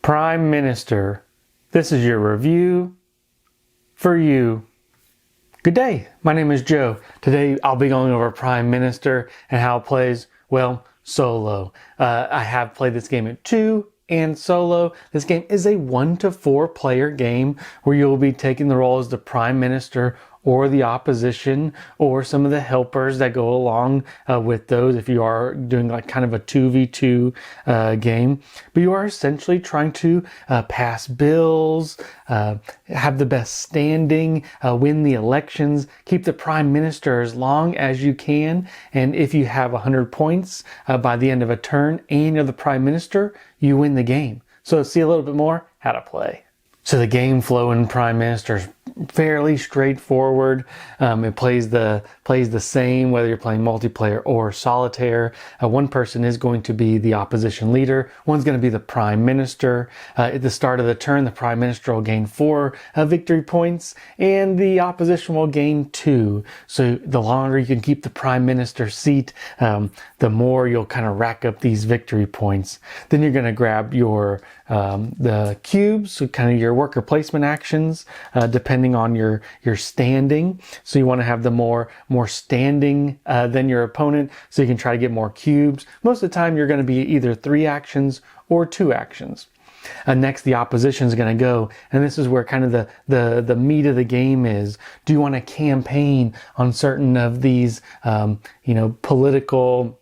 Prime Minister, this is your review for you. Good day, my name is Joe. Today I'll be going over Prime Minister and how it plays, well, solo. I have played this game at 2 and solo. This game is a 1 to 4 player game where you'll be taking the role as the Prime Minister or the opposition or some of the helpers that go along with those if you are doing like kind of a 2v2 game. But you are essentially trying to pass bills, have the best standing, win the elections, keep the Prime Minister as long as you can. And if you have 100 points by the end of a turn and you're the Prime Minister, you win the game. So see a little bit more how to play. So the game flow in Prime Minister is fairly straightforward. It plays the same whether you're playing multiplayer or solitaire. One person is going to be the opposition leader. One's going to be the Prime Minister. At the start of the turn, the Prime Minister will gain 4 victory points and the opposition will gain 2. So the longer you can keep the Prime Minister seat, the more you'll kind of rack up these victory points. Then you're going to grab your the cubes, so kind of your worker placement actions, depending on your standing. So you want to have the more standing than your opponent, so you can try to get more cubes. Most of the time you're going to be either 3 actions or 2 actions. Next, the opposition is going to go, and this is where kind of the meat of the game is. Do you want to campaign on certain of these, political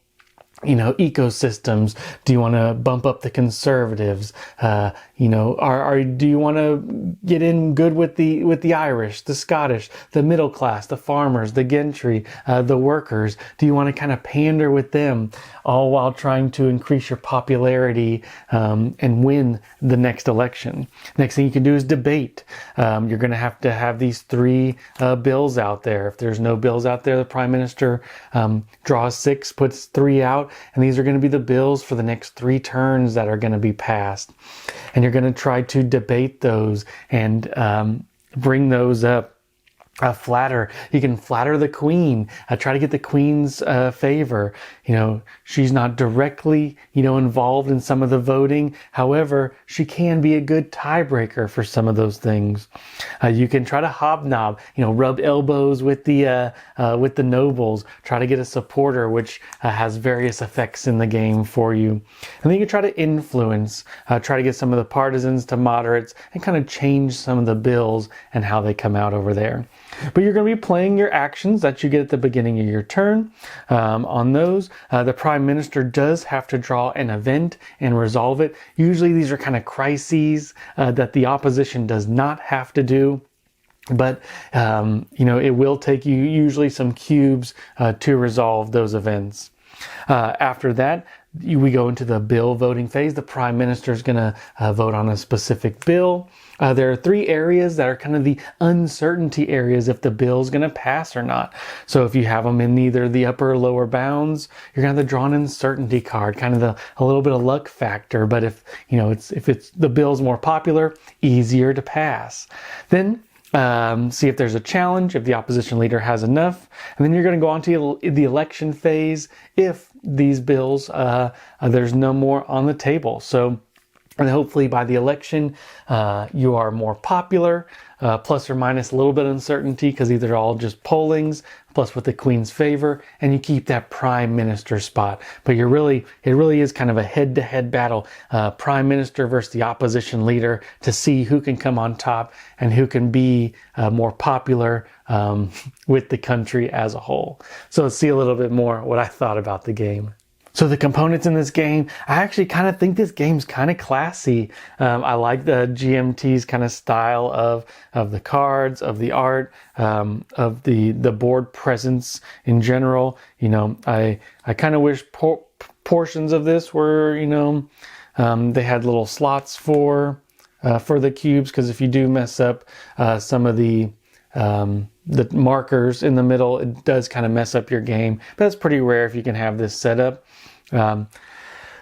ecosystems? Do you want to bump up the conservatives? Do you want to get in good with the Irish, the Scottish, the middle class, the farmers, the gentry, the workers? Do you want to kind of pander with them, all while trying to increase your popularity and win the next election? Next thing you can do is debate. You're going to have these 3 bills out there. If there's no bills out there, the Prime Minister draws 6, puts 3 out, and these are going to be the bills for the next 3 turns that are going to be passed. And you're going to try to debate those and bring those up. Flatter. You can flatter the Queen. Try to get the Queen's favor. She's not directly, involved in some of the voting. However, she can be a good tiebreaker for some of those things. You can try to hobnob, rub elbows with the nobles. Try to get a supporter, which has various effects in the game for you. And then you can try to influence. Try to get some of the partisans to moderates and kind of change some of the bills and how they come out over there. But you're going to be playing your actions that you get at the beginning of your turn. On those, the Prime Minister does have to draw an event and resolve it. Usually these are kind of crises that the opposition does not have to do. But, it will take you usually some cubes to resolve those events. After that, we go into the bill voting phase. The Prime Minister is going to vote on a specific bill. There are 3 areas that are kind of the uncertainty areas if the bill is going to pass or not. So if you have them in either the upper or lower bounds, you're going to have to draw an uncertainty card, kind of a little bit of luck factor. But if it's the bill's more popular, easier to pass. Then see if there's a challenge, if the opposition leader has enough. And then you're going to go on to the election phase if these bills, there's no more on the table. So, and hopefully by the election, you are more popular, plus or minus a little bit of uncertainty, because either they're all just pollings, plus with the Queen's favor, and you keep that Prime Minister spot. But it really is kind of a head-to-head battle, Prime Minister versus the opposition leader, to see who can come on top and who can be more popular with the country as a whole. So let's see a little bit more what I thought about the game. So the components in this game, I actually kind of think this game's kind of classy. I like the GMT's kind of style of the cards, of the art, of the board presence in general. I kind of wish portions of this were, they had little slots for the cubes, because if you do mess up some of the markers in the middle, it does kind of mess up your game. But that's pretty rare if you can have this set up.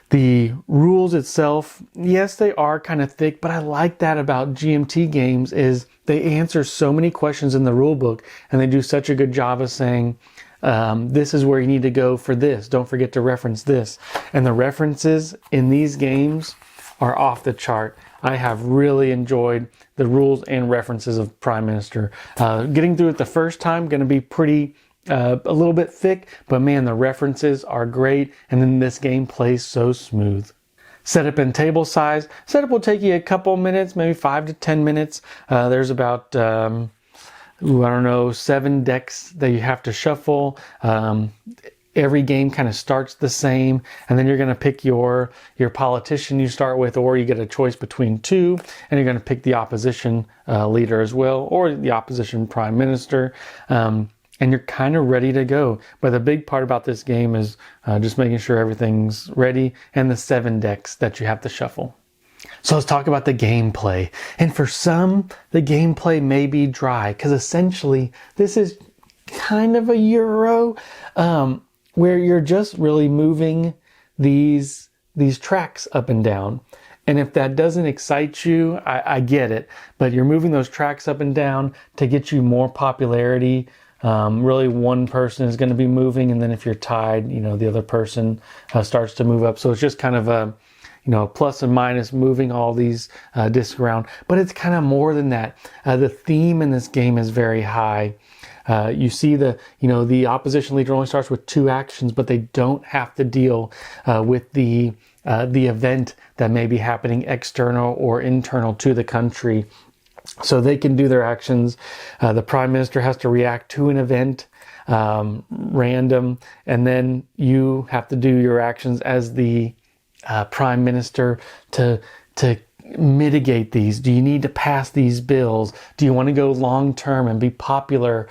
The rules itself, yes, they are kind of thick, but I like that about GMT games is they answer so many questions in the rule book, and they do such a good job of saying, this is where you need to go for this. Don't forget to reference this. And the references in these games are off the chart. I have really enjoyed the rules and references of Prime Minister. Getting through it the first time, going to be pretty a little bit thick, but man, the references are great, and then this game plays so smooth. Setup and table size. Setup will take you a couple minutes, maybe 5 to 10 minutes. There's about, I don't know, 7 decks that you have to shuffle. Every game kind of starts the same, and then you're going to pick your politician you start with, or you get a choice between 2, and you're going to pick the opposition leader as well, or the opposition prime minister, and you're kind of ready to go. But the big part about this game is just making sure everything's ready, and the 7 decks that you have to shuffle. So let's talk about the gameplay. And for some, the gameplay may be dry, because essentially this is kind of a Euro, where you're just really moving these tracks up and down. And if that doesn't excite you, I get it. But you're moving those tracks up and down to get you more popularity. Really, one person is going to be moving, and then if you're tied, the other person starts to move up. So it's just kind of a plus and minus, moving all these discs around. But it's kind of more than that. The theme in this game is very high. You see the opposition leader only starts with 2 actions, but they don't have to deal with the event that may be happening external or internal to the country. So they can do their actions. The prime minister has to react to an event, random, and then you have to do your actions as the prime minister to mitigate these. Do you need to pass these bills? Do you want to go long term and be popular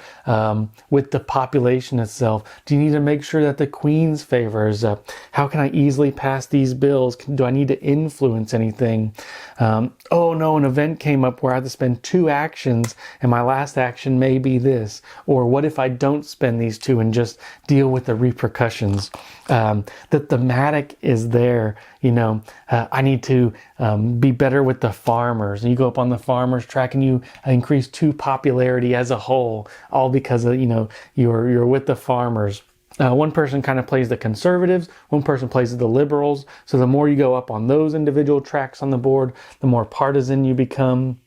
with the population itself? Do you need to make sure that the Queen's favor is up? How can I easily pass these bills? Do I need to influence anything? Oh no, an event came up where I have to spend 2 actions and my last action may be this. Or what if I don't spend these 2 and just deal with the repercussions? The thematic is there. I need to be better with the farmers. And you go up on the farmers track and you increase 2 popularity as a whole, all because of, you're with the farmers. One person kind of plays the conservatives, one person plays the liberals. So the more you go up on those individual tracks on the board, the more partisan you become.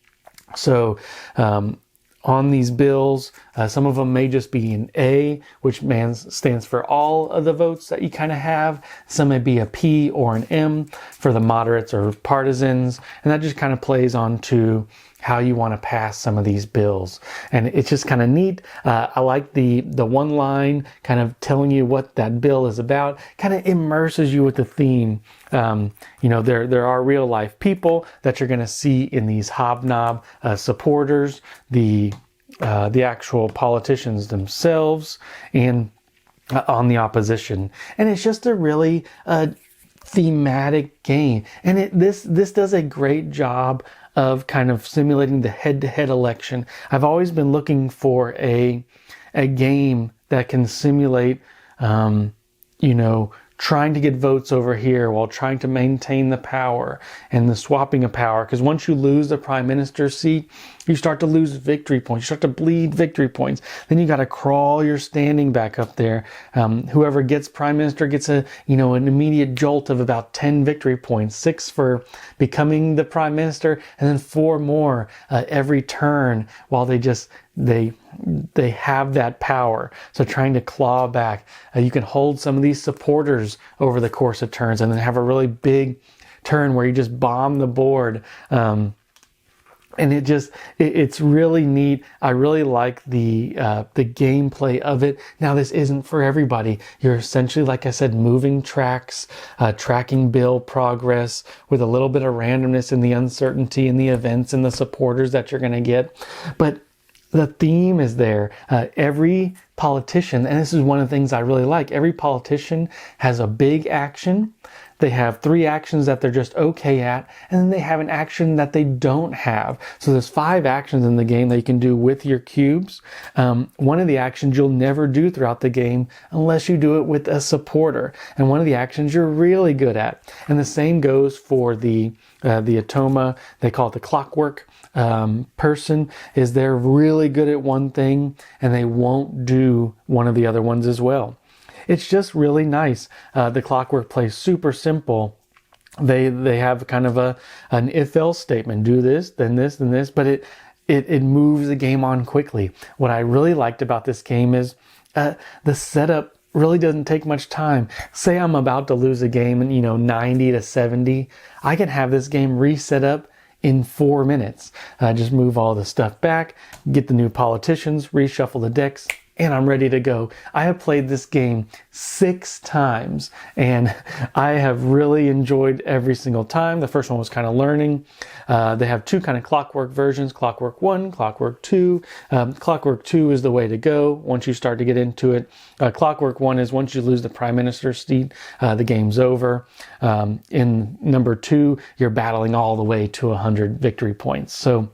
So on these bills, some of them may just be an A, which stands for all of the votes that you kind of have. Some may be a P or an M for the moderates or partisans. And that just kind of plays on to how you want to pass some of these bills. And it's just kind of neat. I like the one line kind of telling you what that bill is about, kind of immerses you with the theme. There are real life people that you're going to see in these hobnob supporters, the actual politicians themselves, and on the opposition. And it's just a really thematic game. And this does a great job of kind of simulating the head-to-head election. I've always been looking for a game that can simulate, trying to get votes over here while trying to maintain the power and the swapping of power. Because once you lose the prime minister's seat, you start to lose victory points. You start to bleed victory points. Then you got to crawl your standing back up there. Whoever gets prime minister gets an immediate jolt of about 10 victory points, 6 for becoming the prime minister, and then 4 more every turn while they have that power. So trying to claw back, you can hold some of these supporters over the course of turns and then have a really big turn where you just bomb the board. And it's really neat. I really like the gameplay of it. Now, this isn't for everybody. You're essentially, like I said, moving tracks, tracking bill progress with a little bit of randomness in the uncertainty in the events and the supporters that you're going to get. But the theme is there. Every politician, and this is one of the things I really like, every politician has a big action. They have 3 actions that they're just okay at, and then they have an action that they don't have. So there's 5 actions in the game that you can do with your cubes. One of the actions you'll never do throughout the game unless you do it with a supporter. And one of the actions you're really good at. And the same goes for the Atoma, they call it the clockwork person, is they're really good at one thing and they won't do one of the other ones as well. It's just really nice. The clockwork plays super simple. they have kind of an if-else statement. Do this, then this, then this, but it moves the game on quickly. What I really liked about this game is the setup really doesn't take much time. Say I'm about to lose a game, 90 to 70, I can have this game reset up in 4 minutes. Just move all the stuff back, get the new politicians, reshuffle the decks, and I'm ready to go. I have played this game 6 times and I have really enjoyed every single time. The first one was kind of learning. They have 2 kind of Clockwork versions, Clockwork 1, Clockwork 2. Clockwork 2 is the way to go once you start to get into it. Clockwork 1 is once you lose the Prime Minister's seat, the game's over. In number 2, you're battling all the way to 100 victory points. So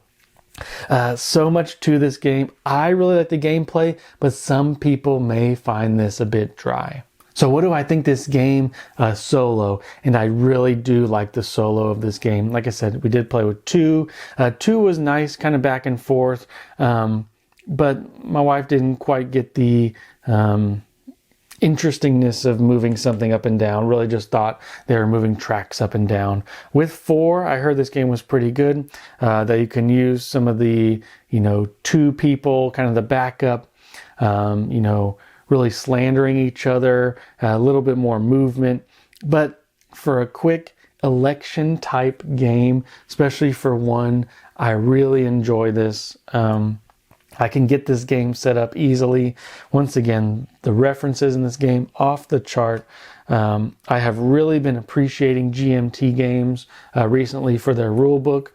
much to this game. I really like the gameplay, but some people may find this a bit dry. So what do I think this game solo? And I really do like the solo of this game. Like I said, we did play with 2. 2 was nice, kind of back and forth. But my wife didn't quite get the interestingness of moving something up and down. Really just thought they were moving tracks up and down. With 4, I heard this game was pretty good, that you can use some of the, 2 people, kind of the backup, really slandering each other, a little bit more movement. But for a quick election type game, especially for one, I really enjoy this. I can get this game set up easily. Once again, the references in this game off the chart. I have really been appreciating GMT games recently for their rulebook,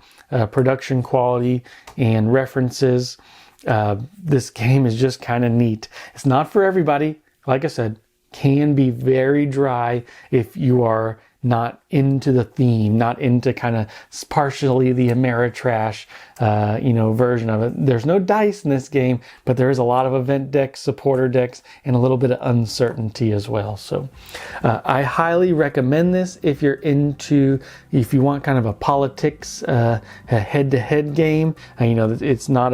production quality, and references. This game is just kind of neat. It's not for everybody. Like I said, can be very dry if you are not into the theme, not into kind of partially the Ameritrash, version of it. There's no dice in this game, but there is a lot of event decks, supporter decks, and a little bit of uncertainty as well. So I highly recommend this if you want kind of a politics, a head-to-head game. It's not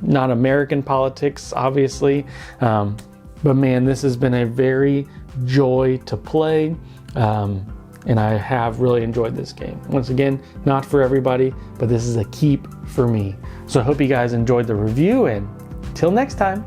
not American politics, obviously. But man, this has been a very joy to play. And I have really enjoyed this game. Once again, not for everybody, but this is a keep for me. So I hope you guys enjoyed the review, and till next time.